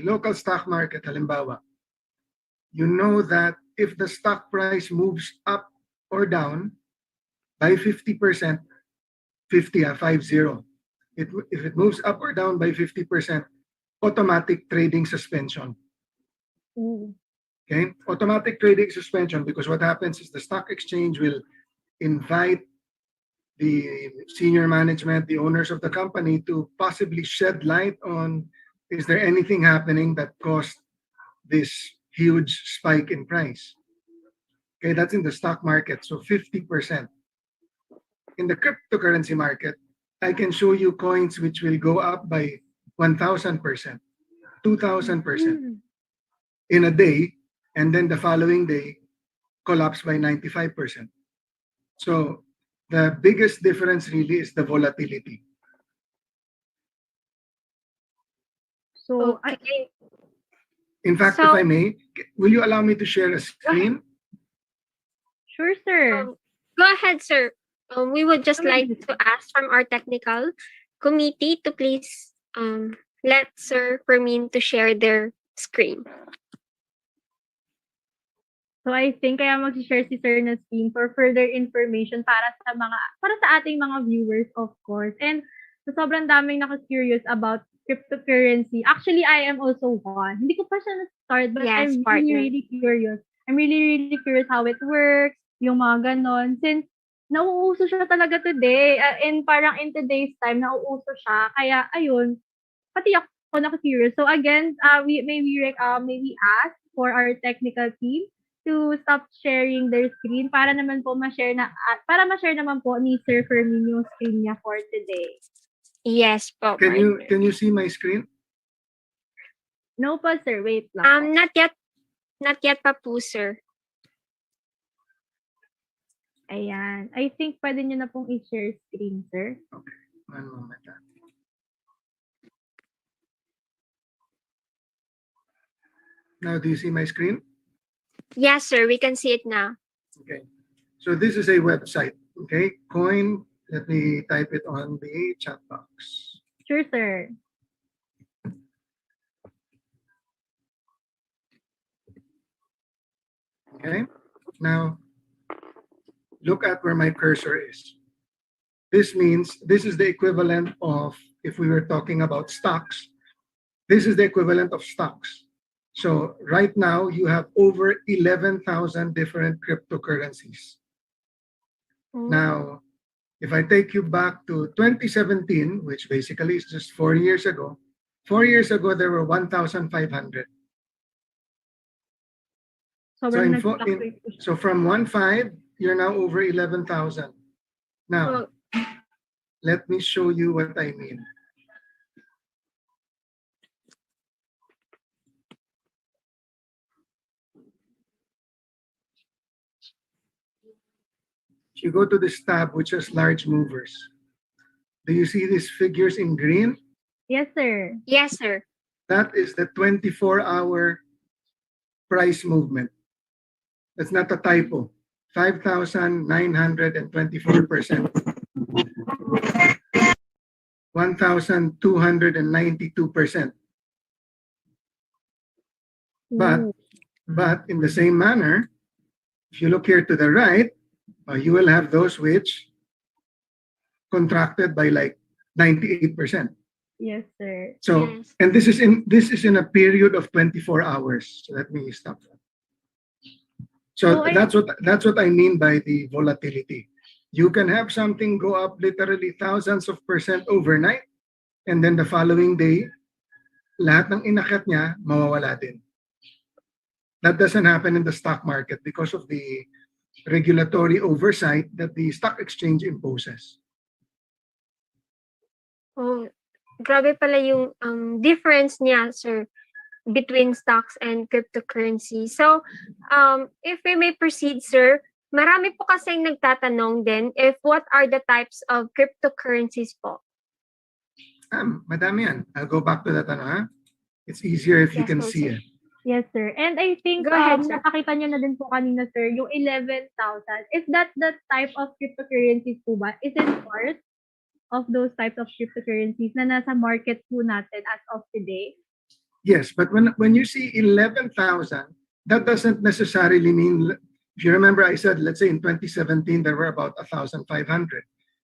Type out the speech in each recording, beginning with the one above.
local stock market, halimbawa, you know that if the stock price moves up or down by 50%, 50, if it moves up or down by 50%, automatic trading suspension. Okay, automatic trading suspension, because what happens is the stock exchange will invite the senior management, the owners of the company, to possibly shed light on, is there anything happening that caused this huge spike in price? Okay, that's in the stock market, so 50%. In the cryptocurrency market, I can show you coins which will go up by 1,000%, 2,000% in a day, and then the following day collapse by 95%. So the biggest difference really is the volatility. So, Okay. In fact, if I may, will you allow me to share a screen? sure, sir. Go ahead, sir. We would just like to ask from our technical committee to please let Sir Fermin to share their screen. So I think kaya mag-share si Sir na screen for further information para sa ating mga viewers, of course. And so sobrang daming naka-curious about cryptocurrency. Actually, I am also one. Hindi ko pa siya na-start, but Yes, I'm partner. really curious. I'm really curious how it works, yung mga ganon. Since nauuso siya talaga today, and parang in today's time, nauuso siya. Kaya, ayun, pati ako naka-curious. So again, we ask for our technical team to stop sharing their screen para naman po ma-share naman po ni Sir Fermin yung screen niya for today. Yes po. Can you see my screen? No pa, sir. Wait lang. Not yet pa po, sir. Ayan. I think pwede nyo na pong i-share screen, sir. Okay, one moment. Now, do you see my screen? Yes, sir. We can see it now. Okay. So this is a website. Okay, coin. Let me type it on the chat box. Sure, sir. Okay. Now, look at where my cursor is. This means this is the equivalent of, if we were talking about stocks, this is the equivalent of stocks. So right now you have over 11,000 different cryptocurrencies. Now, if I take you back to 2017, which basically is just 4 years ago, 4 years ago there were 1,500. So from 1.5, you're now over 11,000. Now, let me show you what I mean. If you go to this tab, which has large movers, do you see these figures in green? Yes, sir. Yes, sir. That is the 24-hour price movement. That's not a typo. 5,924%. 1,292%. But in the same manner, if you look here to the right, you will have those which contracted by like 98%. Yes, sir. So, Yes. and this is in a period of 24 hours. So let me stop. So that's what I mean by the volatility. You can have something go up literally thousands of % overnight, and then the following day, lahat ng inakyat niya mawawala din. That doesn't happen in the stock market because of the regulatory oversight that the stock exchange imposes. Oh, grabe pala yung difference niya, sir, between stocks and cryptocurrency. So, if we may proceed, sir, marami po kasing nagtatanong din if what are the types of cryptocurrencies po? Madami yan. I'll go back to that. It's easier if you can see it. Yes, sir. And I think Go ahead, sir. nakakita niyo na din po kanina, sir, yung 11,000. Is that the type of cryptocurrencies po ba? Is it part of those types of cryptocurrencies na nasa market po natin as of today? Yes, but when you see 11,000, that doesn't necessarily mean, if you remember, I said, let's say in 2017, there were about 1,500.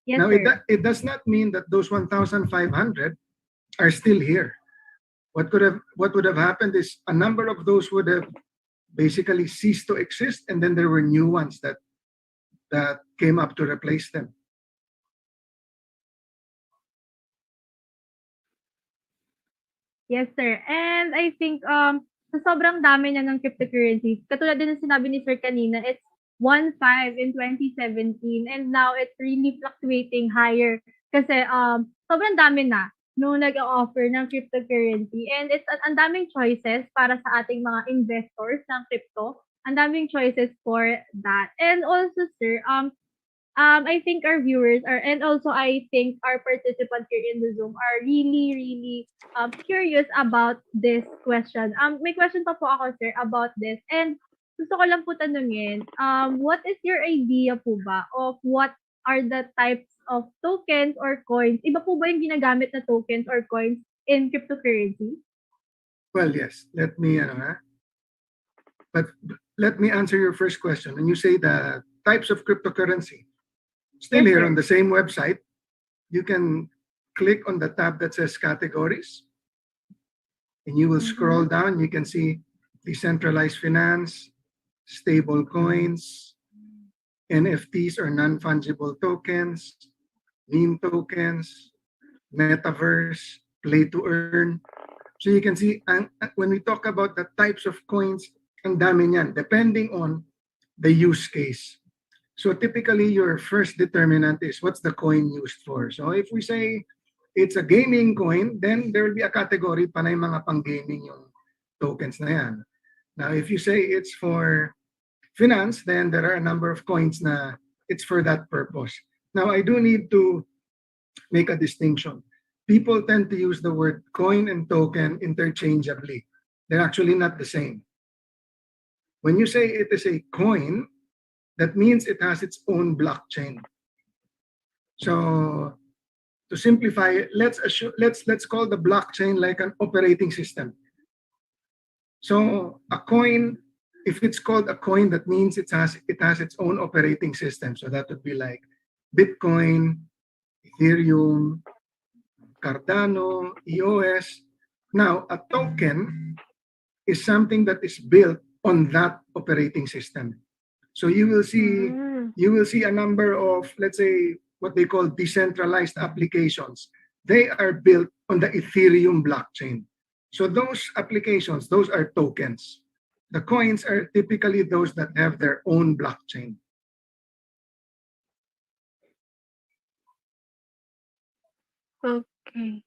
Yes, Now, sir. it does not mean that those 1,500 are still here. What would have happened is a number of those would have basically ceased to exist, and then there were new ones that came up to replace them. Yes, sir. And I think sa sobrang dami niya ng cryptocurrencies, katulad din ng sinabi ni Sir kanina, it's 1.5 in 2017 and now it's really fluctuating higher kasi sobrang dami na nung nag-offer ng cryptocurrency and it's ang daming choices para sa ating mga investors ng crypto. Ang daming choices for that. And also, sir, I think our viewers are, and also I think our participants here in the Zoom are really, really curious about this question. May question pa po ako, sir, about this. And gusto ko lang po tanungin, what is your idea po ba of what are the types of tokens or coins? Iba po ba yung ginagamit na tokens or coins in cryptocurrency? Well, yes. But let me answer your first question. When you say the types of cryptocurrency, still Yes, here sir. on the same website, you can click on the tab that says categories, and you will scroll down. You can see decentralized finance, stable coins, NFTs or non-fungible tokens, meme tokens, metaverse, play to earn. So you can see, when we talk about the types of coins, ang dami niyan, depending on the use case. So typically, your first determinant is what's the coin used for. So if we say it's a gaming coin, then there will be a category panay mga pang-gaming yung tokens na yan. Now, if you say it's for finance, then there are a number of coins na it's for that purpose. Now, I do need to make a distinction. People tend to use the word coin and token interchangeably. They're actually not the same. When you say it is a coin, that means it has its own blockchain. So to simplify, let's call the blockchain like an operating system. So a coin, if it's called a coin, that means it has its own operating system. So that would be like Bitcoin, Ethereum, Cardano, EOS. Now, a token is something that is built on that operating system. So you will see a number of, let's say, what they call decentralized applications. They are built on the Ethereum blockchain. So those applications, those are tokens. The coins are typically those that have their own blockchain. Okay.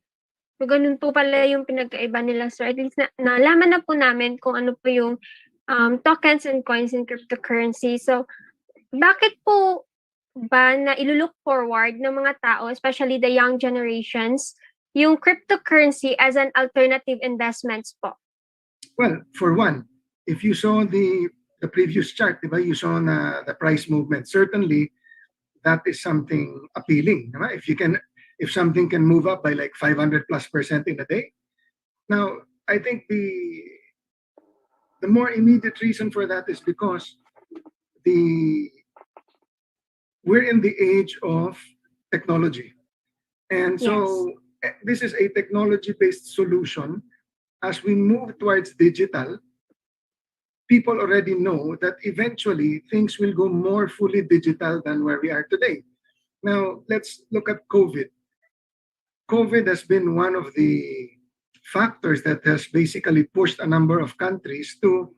So, ganun po pala yung pinagkaiba nila, sir. At least nalaman na po namin kung ano po yung tokens and coins in cryptocurrency. So, bakit po ba na ilulook forward ng mga tao, especially the young generations, yung cryptocurrency as an alternative investments po? Well, for one, if you saw the previous chart, diba, you saw na the price movement. Certainly, that is something appealing. Diba? If something can move up by like 500+% in a day. Now, I think the more immediate reason for that is because we're in the age of technology. And so this is a technology-based solution. As we move towards digital, people already know that eventually things will go more fully digital than where we are today. Now, let's look at COVID. COVID has been one of the factors that has basically pushed a number of countries to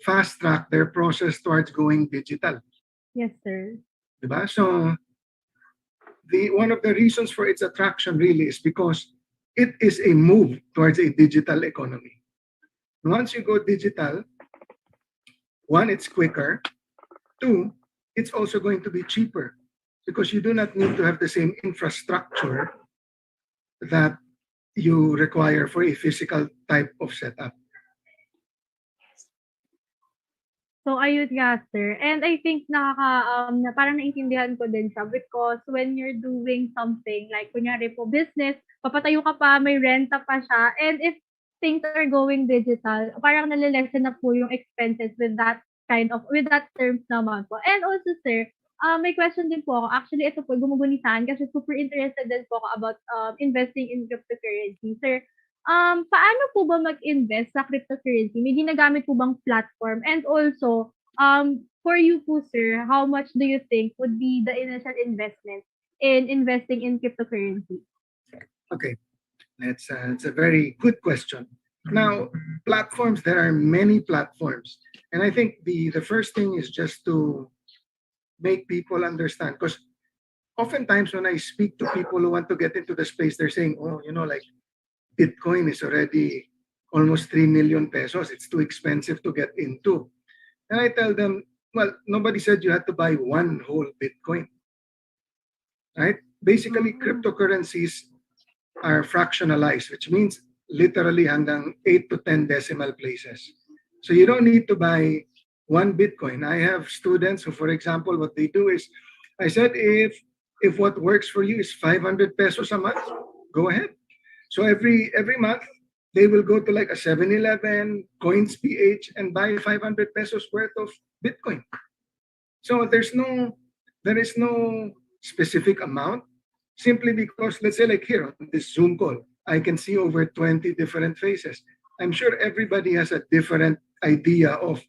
fast track their process towards going digital. Yes, sir. Diba? So one of the reasons for its attraction really is because it is a move towards a digital economy. Once you go digital, one, it's quicker. Two, it's also going to be cheaper because you do not need to have the same infrastructure that you require for a physical type of setup. So, ayun nga, sir. And I think na parang naintindihan ko din siya because when you're doing something like, kunyari po, business, papatayo ka pa, may renta pa siya. And if things are going digital, parang nalilesen na po yung expenses with that terms naman po. And also, sir, may question din po ako. Actually, ito po, gumugunitan kasi super interested din po ako about investing in cryptocurrency. Sir, paano po ba mag-invest sa cryptocurrency? May ginagamit po bang platform? And also, for you po, sir, how much do you think would be the initial investment in investing in cryptocurrency? Okay, it's a very good question. Now, platforms, there are many platforms. And I think the first thing is just to make people understand. Because oftentimes when I speak to people who want to get into the space, they're saying, oh, like Bitcoin is already almost 3 million pesos. It's too expensive to get into. And I tell them, well, nobody said you had to buy one whole Bitcoin, right? Basically, cryptocurrencies are fractionalized, which means literally hanggang 8 to 10 decimal places. So you don't need to buy one Bitcoin. I have students who, for example, what they do is, I said, if what works for you is 500 pesos a month, go ahead. So every month, they will go to like a 7-Eleven, Coins PH, and buy 500 pesos worth of Bitcoin. So there is no specific amount, simply because, let's say like here on this Zoom call, I can see over 20 different faces. I'm sure everybody has a different idea of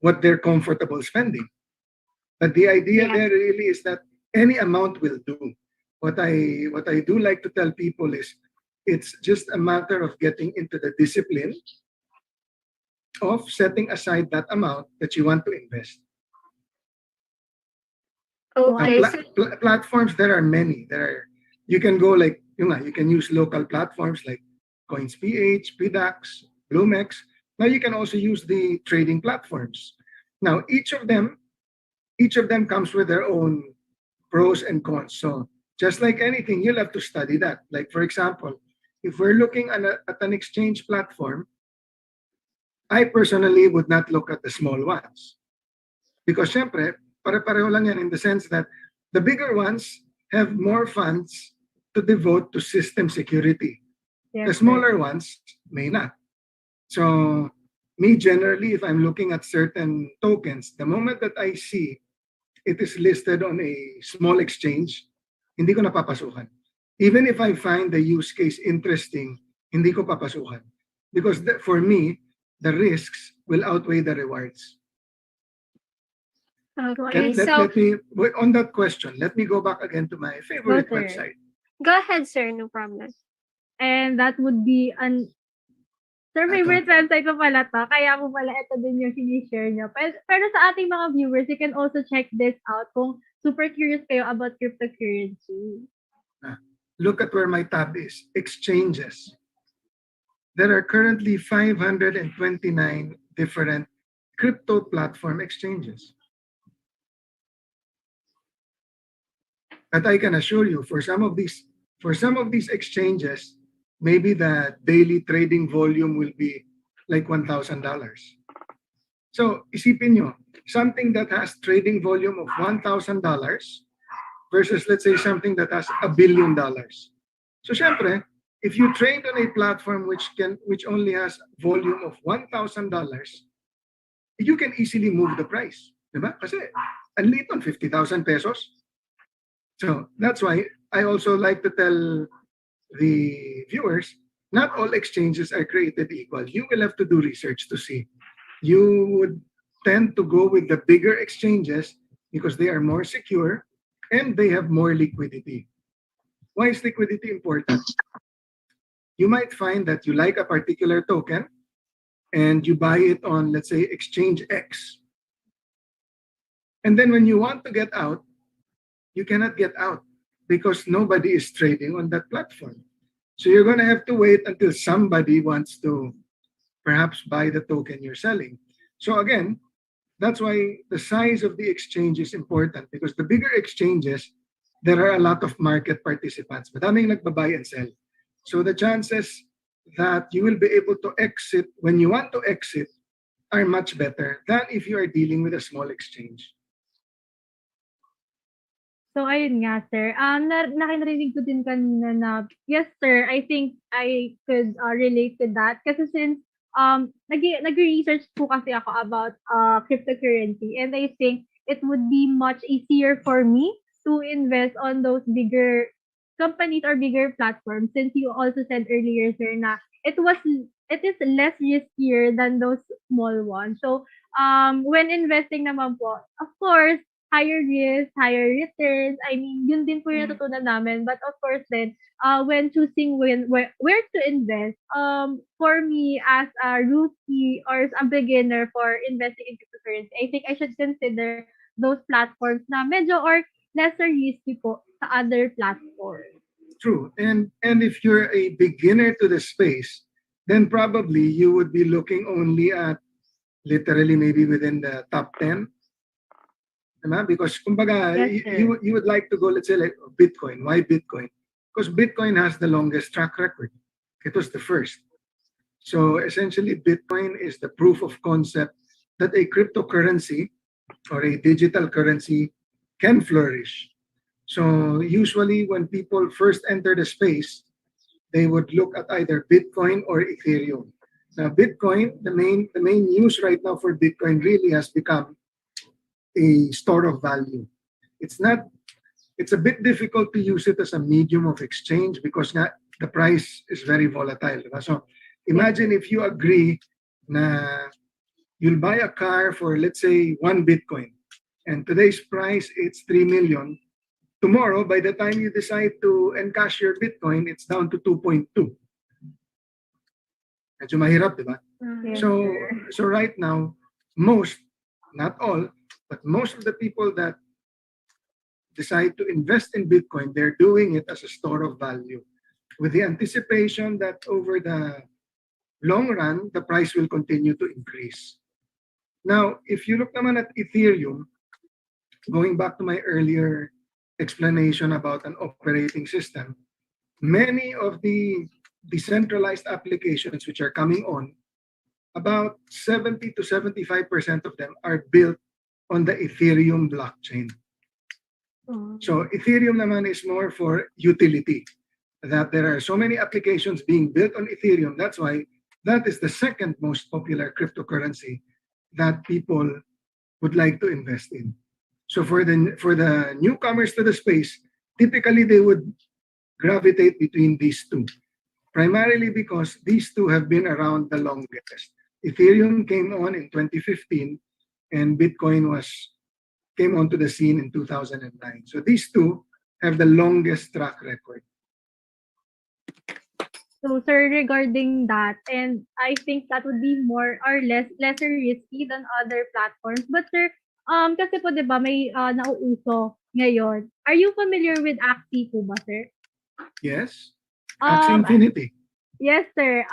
what they're comfortable spending. But the idea there really is that any amount will do. What I do like to tell people is, it's just a matter of getting into the discipline of setting aside that amount that you want to invest. Okay. Platforms, there are many. You can go like, you can use local platforms like Coins PH, PDAX, Blumex. Now you can also use the trading platforms. Now each of them comes with their own pros and cons. So just like anything, you'll have to study that. Like for example, if we're looking at an exchange platform, I personally would not look at the small ones. Because syempre, pare-pareho lang yan in the sense that the bigger ones have more funds to devote to system security. The smaller ones may not. So me generally, if I'm looking at certain tokens, the moment that I see it is listed on a small exchange, hindi ko napapasukan. Even if I find the use case interesting, hindi ko papasukan. Because for me, the risks will outweigh the rewards. Okay, Let me, on that question, let me go back again to my favorite website. Go ahead, sir. No problem. And that would be sir, favorite website pa pala to. Kaya po pala ito din yung sinishare nyo. Pero sa ating mga viewers, you can also check this out kung super curious kayo about cryptocurrency. Look at where my tab is. Exchanges. There are currently 529 different crypto platform exchanges. But I can assure you, for some of these exchanges, maybe the daily trading volume will be like $1,000. So isipin nyo, something that has trading volume of $1,000 versus, let's say, something that has $1 billion. So syempre, if you trade on a platform which only has volume of $1,000, you can easily move the price, diba? Kasi ang liit nun, 50,000 pesos. So that's why I also like to tell the viewers, not all exchanges are created equal. You will have to do research to see. You would tend to go with the bigger exchanges because they are more secure and they have more liquidity. Why is liquidity important? You might find that you like a particular token and you buy it on, let's say, exchange X. And then when you want to get out, you cannot get out because nobody is trading on that platform. So you're going to have to wait until somebody wants to perhaps buy the token you're selling. So again, that's why the size of the exchange is important, because the bigger exchanges, there are a lot of market participants. Madaming nagbabuy and sell. So the chances that you will be able to exit when you want to exit are much better than if you are dealing with a small exchange. So, ayun nga, sir. Nakinarinig ko din kanina na, yes, sir, I think I could relate to that. Kasi since nag-research po kasi ako about cryptocurrency, and I think it would be much easier for me to invest on those bigger companies or bigger platforms, since you also said earlier, sir, na it is less riskier than those small ones. So, when investing naman po, of course, higher risk, higher returns. I mean, yun din po yung natutunan namin. But of course then, when choosing where to invest, for me as a rookie or as a beginner for investing in cryptocurrency, I think I should consider those platforms na medyo or lesser risky po sa other platforms. True. And if you're a beginner to the space, then probably you would be looking only at literally maybe within the top 10. Diba? Because kumbaga, Yes, sir. you would like to go, let's say, like Bitcoin. Why Bitcoin? Because Bitcoin has the longest track record. It was the first. So essentially, Bitcoin is the proof of concept that a cryptocurrency or a digital currency can flourish. So usually when people first enter the space, they would look at either Bitcoin or Ethereum. Now Bitcoin, the main news right now for Bitcoin really has become a store of value. It's a bit difficult to use it as a medium of exchange because the price is very volatile. Diba? So imagine if you agree na you'll buy a car for, let's say, 1 Bitcoin, and today's price, it's 3 million. Tomorrow, by the time you decide to encash your Bitcoin, it's down to 2.2. Medyo mahirap, di ba? Yes, So, sir. so right now, most, not all, but most of the people that decide to invest in Bitcoin, they're doing it as a store of value with the anticipation that over the long run, the price will continue to increase. Now, if you look naman at Ethereum, going back to my earlier explanation about an operating system, many of the decentralized applications which are coming on, about 70 to 75% of them are built on the Ethereum blockchain. So Ethereum naman is more for utility, that there are so many applications being built on Ethereum. That's why that is the second most popular cryptocurrency that people would like to invest in. So for the newcomers to the space, typically they would gravitate between these two, primarily because these two have been around the longest. Ethereum came on in 2015, and Bitcoin came onto the scene in 2009. So these two have the longest track record. So, sir, regarding that, and I think that would be more or lesser risky than other platforms. But sir, kasi po 'di ba may nauuso ngayon. Are you familiar with Axie po ba, sir? Yes, Axie Um, Infinity. yes, sir.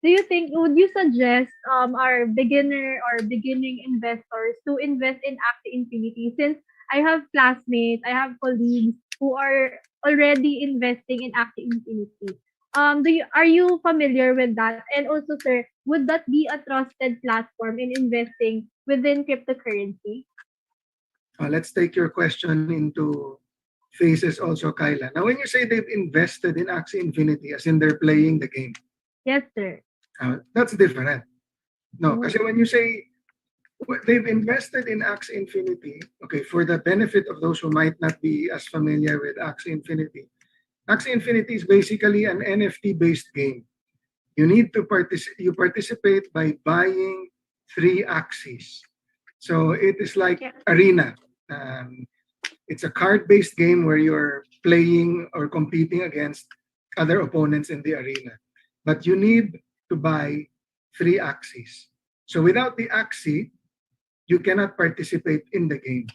Would you suggest our beginner or beginning investors to invest in Axie Infinity, since I have classmates, I have colleagues who are already investing in Axie Infinity. Are you familiar with that? And also, sir, would that be a trusted platform in investing within cryptocurrency? Let's take your question into phases also, Kyla. Now, when you say they've invested in Axie Infinity, as in they're playing the game, Yes, sir. that's different. No, Oh. kasi when you say they've invested in Axie Infinity, okay, for the benefit of those who might not be as familiar with Axie Infinity, Axie Infinity is basically an NFT-based game. You need to participate by buying 3 Axies. So it is like Yeah. Arena. It's a card-based game where you're playing or competing against other opponents in the arena. But you need to buy 3 Axies. So without the Axie, you cannot participate in the game.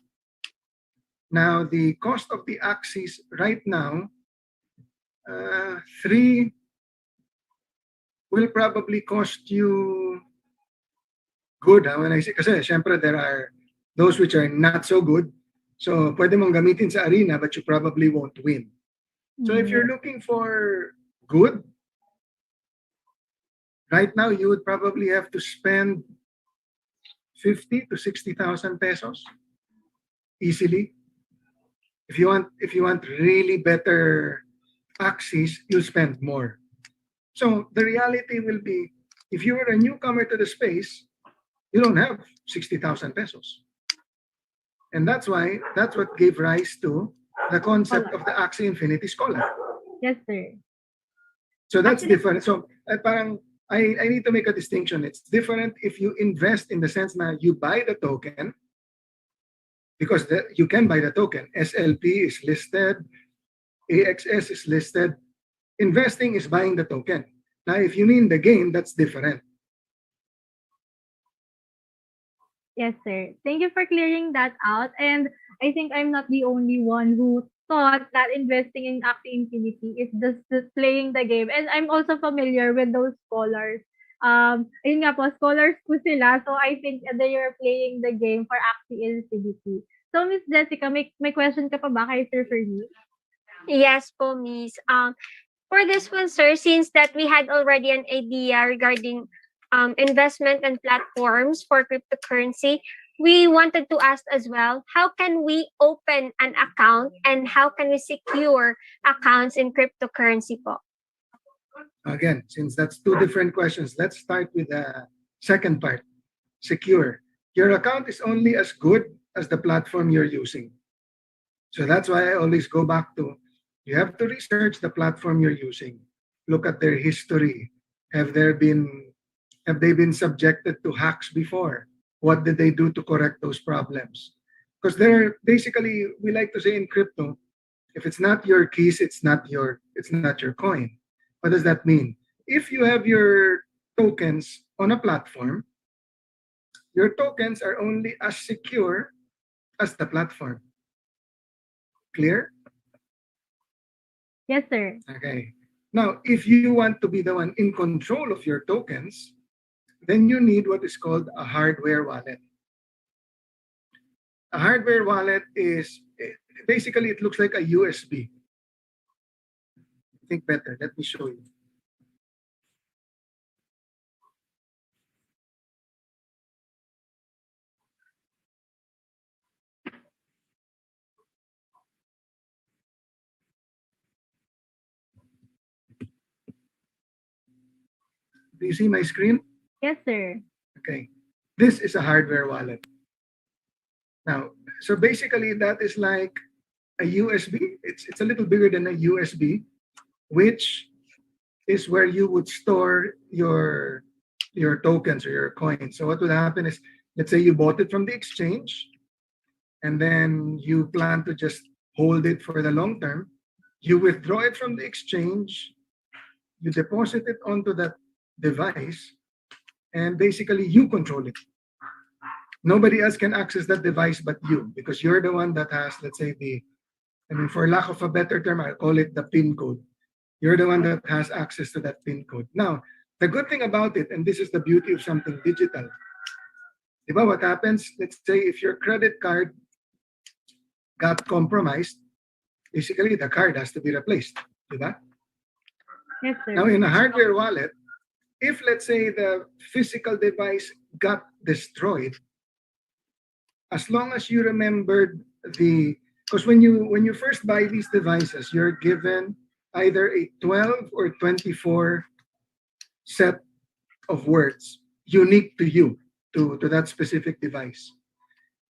Now, the cost of the Axies right now, 3 will probably cost you good. When I say, kasi syempre there are those which are not so good. So pwede mong gamitin sa arena, but you probably won't win. So if you're looking for good, right now you would probably have to spend 50 to 60,000 pesos easily. If you want really better axes, you'll spend more. So the reality will be, if you were a newcomer to the space, you don't have 60,000 pesos. And that's what gave rise to the concept of the Axie Infinity Scholar. Yes, sir. So that's Actually- different. So parang I need to make a distinction. It's different if you invest in the sense that you buy the token, because you can buy the token. SLP is listed, AXS is listed. Investing is buying the token. Now, if you mean the game, that's different. Yes, sir. Thank you for clearing that out. And I think I'm not the only one who thought that investing in Axie Infinity is just playing the game. And I'm also familiar with those scholars. Ayun nga po, scholars po sila. So I think they are playing the game for Axie Infinity. So Miss Jessica, may question ka pa ba kay Sir Fernie? Yes po, Miss. For this one, sir, since that we had already an idea regarding investment and platforms for cryptocurrency, we wanted to ask as well, how can we open an account and how can we secure accounts in cryptocurrency po? Again, since that's two different questions, let's start with the second part. Secure. Your account is only as good as the platform you're using. So that's why I always go back to, you have to research the platform you're using. Look at their history. Have they been subjected to hacks before? What did they do to correct those problems? Because they're basically, we like to say in crypto, if it's not your keys, it's not your coin. What does that mean? If you have your tokens on a platform, your tokens are only as secure as the platform. Clear? Yes, sir. Okay. Now, if you want to be the one in control of your tokens, then you need what is called a hardware wallet. A hardware wallet is basically, it looks like a USB. Think better. Let me show you. Do you see my screen? Yes, sir. Okay. This is a hardware wallet. Now, so basically that is like a USB. It's a little bigger than a USB, which is where you would store your tokens or your coins. So what would happen is, let's say you bought it from the exchange, and then you plan to just hold it for the long term. You withdraw it from the exchange, you deposit it onto that device, and basically you control it. Nobody else can access that device but you, because you're the one that has, let's say, for lack of a better term, I'll call it the PIN code. You're the one that has access to that PIN code. Now, the good thing about it, and this is the beauty of something digital, diba, what happens, let's say if your credit card got compromised, basically the card has to be replaced. Diba? Yes, sir. Now, in a hardware wallet, if let's say the physical device got destroyed, as long as you remembered because when you first buy these devices, you're given either a 12 or 24 set of words unique to you, to that specific device.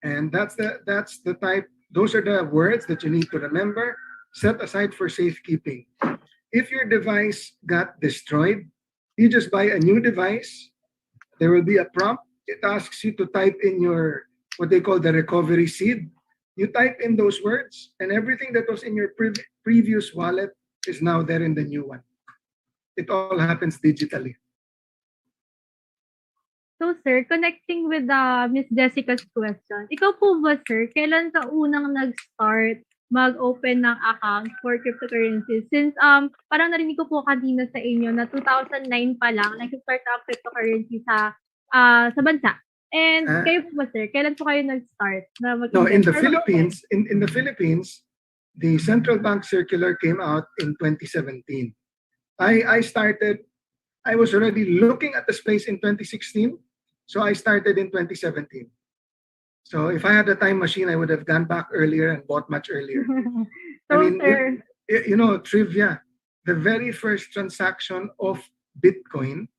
And that's the type, those are the words that you need to remember, set aside for safekeeping. If your device got destroyed, you just buy a new device. There will be a prompt. It asks you to type in your, what they call the recovery seed. You type in those words, and everything that was in your previous wallet is now there in the new one. It all happens digitally. So, sir, connecting with Miss Jessica's question, ikaw po ba, sir, kailan ka unang nag-start mag-open ng account for cryptocurrencies? Since parang narinig ko po kanina sa inyo na 2009 pa lang nag-start ang cryptocurrency sa bansa. And kayo po ba, sir, kailan po kayo nag-start na mag-invest? No, in the Philippines, in the Philippines, the central bank circular came out in 2017. I was already looking at the space in 2016, so I started in 2017. So if I had a time machine, I would have gone back earlier and bought much earlier. I So, mean, sir, you know, trivia, the very first transaction of Bitcoin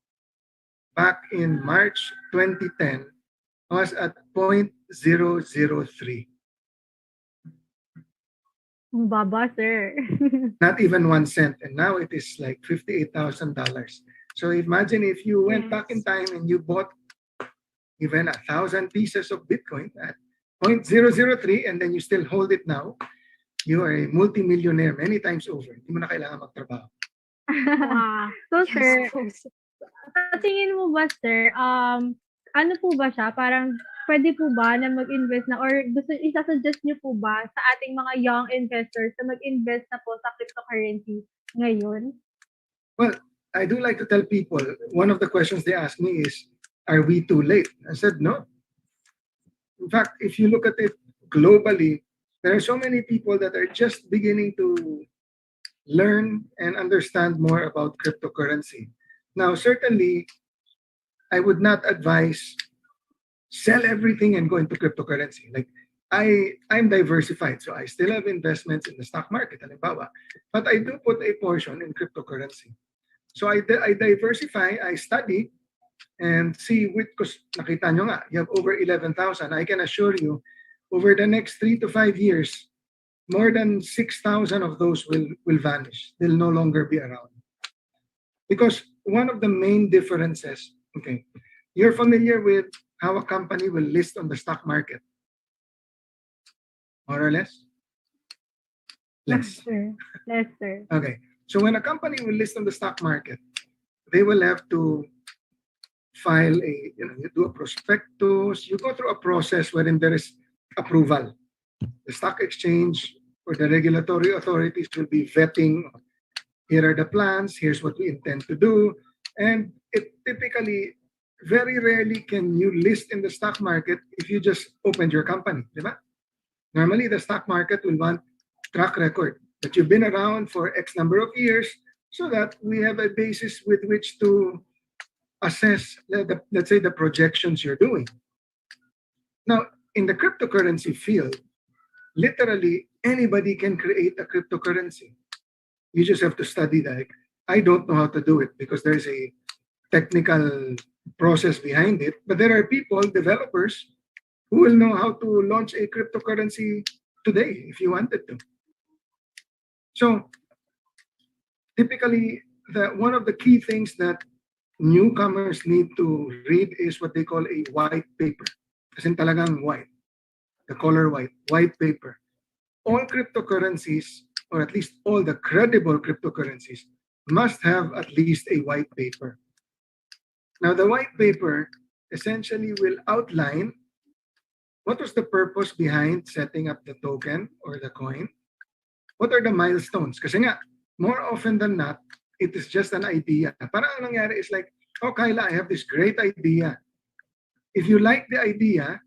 back in March 2010 was at 0.003. ang baba, sir. Not even 1 cent. And now it is like $58,000. So imagine if you went back in time and you bought even 1,000 pieces of Bitcoin at 0.003 and then you still hold it now, you are a multimillionaire many times over. Hindi mo na kailangan magtrabaho. Wow. So, Yes sir, po. sa tingin mo ba, sir, ano po ba siya? Parang pwede po ba na mag-invest na or isa-suggest niyo po ba sa ating mga young investors na mag-invest na po sa cryptocurrency ngayon? Well, I do like to tell people, one of the questions they ask me is, are we too late? I said, no. In fact, if you look at it globally, there are so many people that are just beginning to learn and understand more about cryptocurrency. Now, certainly, I would not advise sell everything and go into cryptocurrency. Like I'm diversified, so I still have investments in the stock market, halimbawa, but I do put a portion in cryptocurrency. So I diversify, I study, and see which, because nakita nyo nga, you have over 11,000. I can assure you, over the next 3 to 5 years, more than 6,000 of those will vanish. They'll no longer be around. Because one of the main differences, okay, you're familiar with how a company will list on the stock market. More or less? Less. Sir. Less, sir. Okay. So when a company will list on the stock market, they will have to file you do a prospectus, you go through a process wherein there is approval. The stock exchange or the regulatory authorities will be vetting, here are the plans, here's what we intend to do. And it typically, very rarely can you list in the stock market if you just opened your company, diba? Normally, the stock market will want track record, that you've been around for X number of years so that we have a basis with which to assess, let's say, the projections you're doing. Now, in the cryptocurrency field, literally anybody can create a cryptocurrency. You just have to study that. I don't know how to do it because there's a technical process behind it, but there are people, developers, who will know how to launch a cryptocurrency today if you wanted to. So typically, one of the key things that newcomers need to read is what they call a white paper. Kasi talagang white, the color white paper. All cryptocurrencies, or at least all the credible cryptocurrencies, must have at least a white paper. Now, the white paper essentially will outline what was the purpose behind setting up the token or the coin. What are the milestones? Kasi nga, more often than not, it is just an idea. Parang ang nangyari is like, oh, Kyla, I have this great idea. If you like the idea,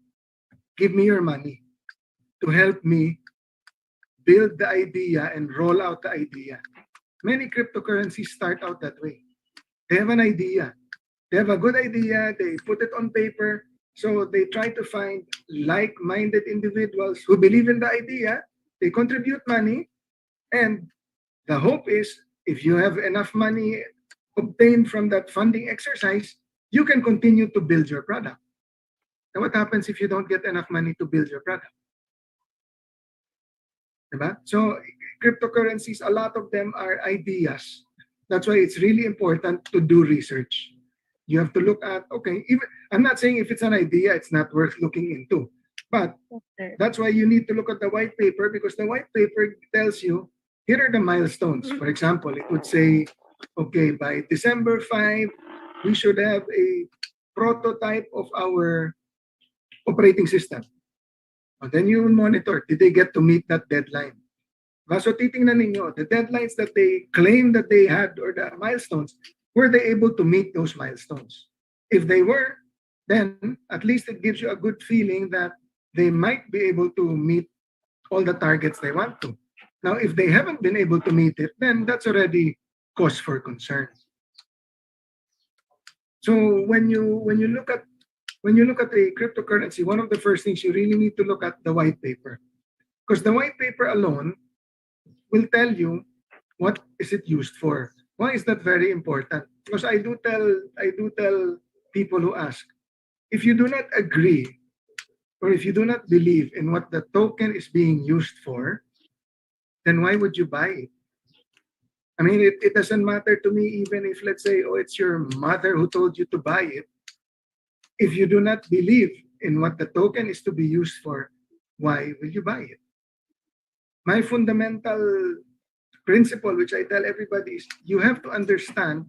give me your money to help me build the idea and roll out the idea. Many cryptocurrencies start out that way. They have an idea. They have a good idea. They put it on paper. So they try to find like-minded individuals who believe in the idea. They contribute money. And the hope is, if you have enough money obtained from that funding exercise, you can continue to build your product. Now, what happens if you don't get enough money to build your product? Diba? So cryptocurrencies, a lot of them are ideas. That's why it's really important to do research. You have to look at, okay, even, I'm not saying if it's an idea, it's not worth looking into. But that's why you need to look at the white paper, because the white paper tells you, here are the milestones. For example, it would say, okay, by December 5, we should have a prototype of our operating system. And then you will monitor, did they get to meet that deadline? So titingnan ninyo, the deadlines that they claim that they had, or the milestones, were they able to meet those milestones? If they were, then at least it gives you a good feeling that they might be able to meet all the targets they want to. Now, if they haven't been able to meet it, then that's already cause for concern. So when you look at when you look at a cryptocurrency, one of the first things you really need to look at the white paper. Because the white paper alone will tell you what is it used for. Why is that very important? Because I do tell people who ask, if you do not agree or if you do not believe in what the token is being used for, then why would you buy it? I mean, it doesn't matter to me even if, let's say, oh, it's your mother who told you to buy it. If you do not believe in what the token is to be used for, why will you buy it? My fundamental principle, which I tell everybody, is you have to understand